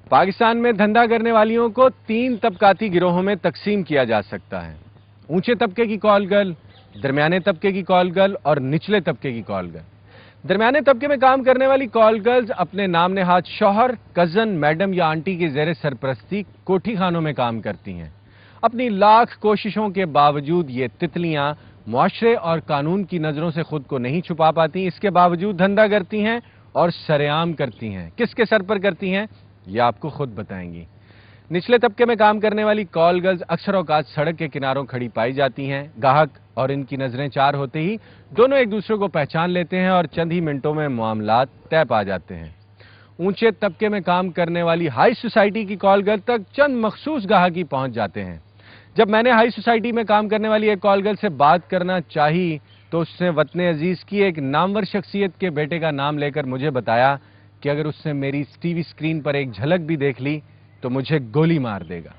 पाकिस्तान में धंधा करने वालियों को 3 तबकाती गिरोहों में तकसीम किया जा सकता है। ऊंचे तबके की कॉल गर्ल, दरमियाने तबके की कॉल गर्ल और निचले तबके की कॉल गर्ल। दरमियाने तबके में काम करने वाली कॉल गर्ल्स अपने नाम नेहाद शौहर, कजन, मैडम या आंटी की ज़ेरे सरपरस्ती कोठी खानों में काम करती हैं। अपनी लाख कोशिशों के बावजूद ये तितलियां मुआशरे और कानून की नजरों से खुद को नहीं छुपा पाती। इसके बावजूद धंधा करती हैं और सरेआम करती हैं। किसके सर पर करती हैं ये आपको खुद बताएंगी। निचले तबके में काम करने वाली कॉल गर्ल्स अक्सर औकात सड़क के किनारों खड़ी पाई जाती हैं। गाहक और इनकी नजरें चार होते ही दोनों एक दूसरे को पहचान लेते हैं और चंद ही मिनटों में मामलात तय पा जाते हैं। ऊंचे तबके में काम करने वाली हाई सोसाइटी की कॉल गर्ल तक चंद मखसूस गाहक ही पहुंच जाते हैं। जब मैंने हाई सोसाइटी में काम करने वाली एक कॉल गर्ल से बात करना चाही तो उसने वतने अजीज की एक नामवर शख्सियत के बेटे का नाम लेकर मुझे बताया कि अगर उसने मेरी टीवी स्क्रीन पर एक झलक भी देख ली तो मुझे गोली मार देगा।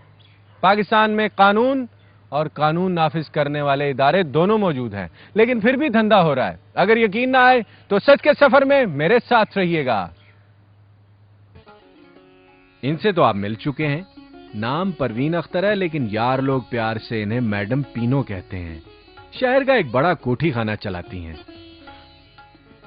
पाकिस्तान में कानून और कानून नाफिज करने वाले इदारे दोनों मौजूद हैं, लेकिन फिर भी धंधा हो रहा है। अगर यकीन ना आए तो सच के सफर में मेरे साथ रहिएगा। इनसे तो आप मिल चुके हैं। नाम परवीन अख्तर है, लेकिन यार लोग प्यार से इन्हें मैडम पीनो कहते हैं। शहर का एक बड़ा कोठी खाना चलाती हैं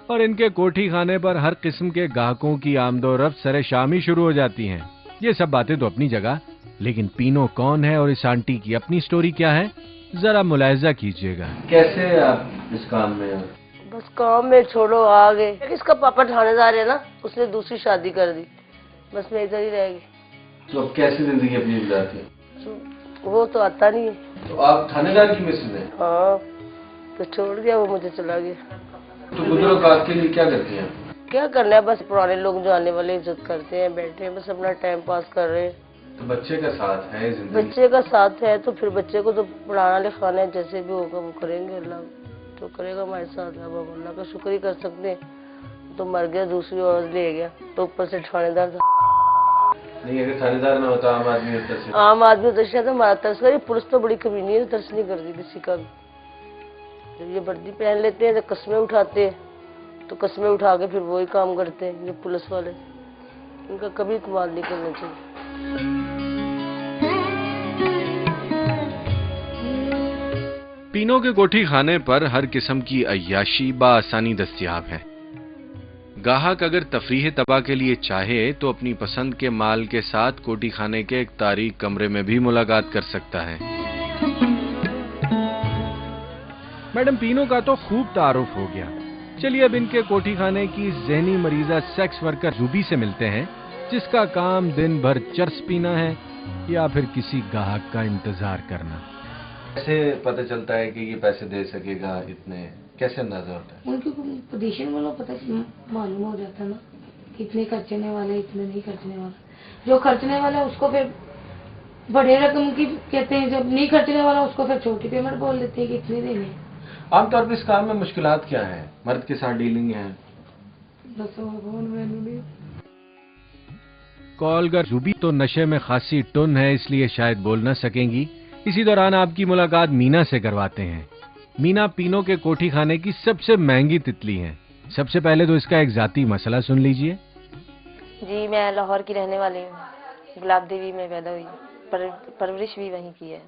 और इनके कोठी खाने पर हर किस्म के ग्राहकों की आमदोरफ्त सरे शाम ही शुरू हो जाती हैं। ये सब बातें तो अपनी जगह, लेकिन पीनो कौन है और इस आंटी की अपनी स्टोरी क्या है, जरा मुलाहिजा कीजिएगा। कैसे आप इस काम में? बस काम में छोड़ो आगे। इसका पापा थानेदार है ना, उसने दूसरी शादी कर दी, बस मैं इधर ही रह गई। तो अब कैसी जिंदगी अपनी गुजारती है? वो तो आता नहीं है। तो आप थानेदार की मिसेज हैं? हाँ, तो छोड़ दिया, वो मुझे चला गया। तो बुजुर्ग के लिए क्या करती हैं? क्या करना है, बस पुराने लोग जो आने वाले इज्जत करते हैं, बैठे हैं, बस अपना टाइम पास कर रहे हैं। तो बच्चे का साथ है जिंदगी? बच्चे का साथ है तो फिर बच्चे को तो पढ़ाना लिखाना है, जैसे भी होगा वो करेंगे। अल्लाह तो करेगा हमारे साथ। अब हम अल्लाह का शुक्र ही कर सकते हैं। तो मर गया, दूसरी औरत ले गया, तो ऊपर से थानेदार था। नहीं, अगर थानेदार ना होता आम आदमी होता से? आम आदमी होता शायद हमारा तरस करी। पुलिस तो बड़ी कमीनी है, तरस नहीं करती किसी का भी। जब ये वर्दी पहन लेते हैं, जब कस्में उठाते हैं तो कस्में उठा के फिर वही काम करते हैं। ये पुलिस वाले, इनका कभी इस्तेमाल नहीं करना चाहिए। पीनो के कोठी खाने पर हर किस्म की अय्याशी बासानी दस्तयाब है। गाहक अगर तफरीह तबा के लिए चाहे तो अपनी पसंद के माल के साथ कोठी खाने के एक तारीक कमरे में भी मुलाकात कर सकता है। मैडम पीनो का तो खूब तारुफ हो गया। चलिए अब इनके कोठी खाने की ज़हनी मरीजा सेक्स वर्कर रूबी से मिलते हैं, जिसका काम दिन भर चरस पीना है या फिर किसी गाहक का इंतजार करना। कैसे पता चलता है कि ये पैसे दे सकेगा? इतने कैसे अंदाजा होता है? उनकी पोजीशन वाला पता मालूम हो जाता है ना, कितने खर्चने वाले, इतने नहीं खर्चने वाला। जो खर्चने वाला है उसको फिर बड़े रकम की कहते हैं, जब नहीं खर्चने वाला उसको फिर छोटी पेमेंट बोल देते हैं कि इतने देने हैं। आमतौर पर इस काम में मुश्किलात क्या है? मर्द के साथ डीलिंग है? बस कॉल गर्ल रूबी तो नशे में खासी टुन है, इसलिए शायद बोल न सकेंगी। इसी दौरान आपकी मुलाकात मीना से करवाते हैं। मीना पीनो के कोठी खाने की सबसे महंगी तितली हैं। सबसे पहले तो इसका एक जाती मसला सुन लीजिए। जी, मैं लाहौर की रहने वाली हूँ। गुलाब देवी में पैदा हुई, परवरिश भी वहीं की है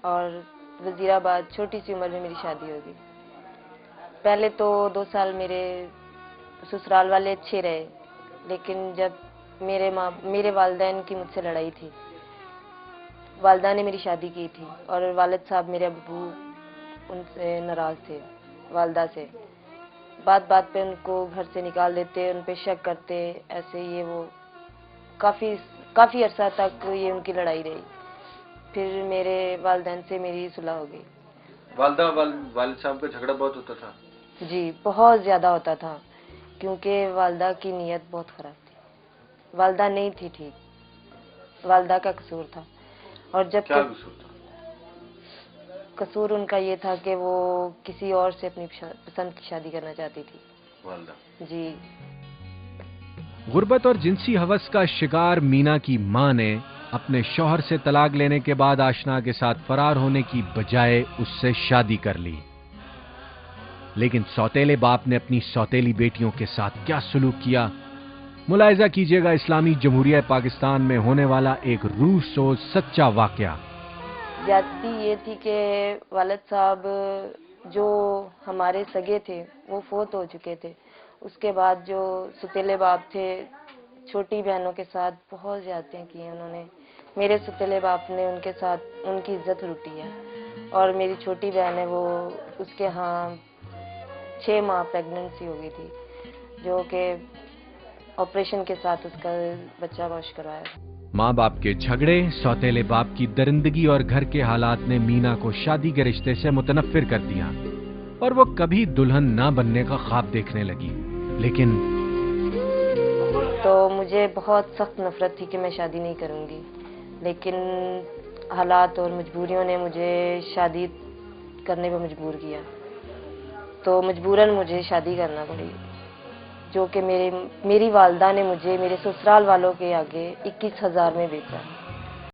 और वजीराबाद छोटी सी उम्र में मेरी शादी हो गई। पहले तो 2 साल मेरे ससुराल वाले अच्छे रहे, लेकिन जब मेरे वालिदैन की मुझसे लड़ाई थी, वालिदा ने मेरी शादी की थी और वालिद साहब मेरे अब्बू उनसे नाराज थे, वालिदा से। बात बात पे उनको घर से निकाल देते, उन पे शक करते, ऐसे ये वो काफ़ी अरसा तक ये उनकी लड़ाई रही। फिर मेरे वालिदैन से मेरी सुलह हो गई। वालिद साहब का झगड़ा बहुत होता था? जी, बहुत ज़्यादा होता था, क्योंकि वालिदा की नीयत बहुत ख़राब थी। वालिदा नहीं थी ठीक, वालिदा का कसूर था। और जब क्या कसूर था? कसूर उनका ये था कि वो किसी और से अपनी पसंद की शादी करना चाहती थी वालिदा। जी। गुर्बत और जिनसी हवस का शिकार मीना की मां ने अपने शौहर से तलाक लेने के बाद आशना के साथ फरार होने की बजाय उससे शादी कर ली। लेकिन सौतेले बाप ने अपनी सौतेली बेटियों के साथ क्या सलूक किया, मुलायजा कीजिएगा इस्लामी जमहूरिया पाकिस्तान में होने वाला एक रूह सोच सच्चा वाकया। ज्यादती ये थी कि वालिद साहब जो हमारे सगे थे वो फोत हो चुके थे। उसके बाद जो सुतीले बाप थे, छोटी बहनों के साथ बहुत ज्यादतियाँ की हैं उन्होंने। मेरे सुतीले बाप ने उनके साथ उनकी इज्जत लूटी है। और मेरी छोटी बहन है, वो उसके यहाँ 6 माह प्रेगनेंसी हो गई थी, जो कि ऑपरेशन के साथ उसका बच्चा वॉश करवाया। माँ बाप के झगड़े, सौतेले बाप की दरिंदगी और घर के हालात ने मीना को शादी के रिश्ते से मुतनफ्फिर कर दिया और वो कभी दुल्हन ना बनने का ख्वाब देखने लगी। लेकिन तो मुझे बहुत सख्त नफरत थी कि मैं शादी नहीं करूंगी, लेकिन हालात और मजबूरियों ने मुझे शादी करने पर मजबूर किया। तो मजबूरन मुझे शादी करना पड़ी, जो कि मेरी वालदा ने मुझे मेरे ससुराल वालों के आगे 21,000 में बेचा।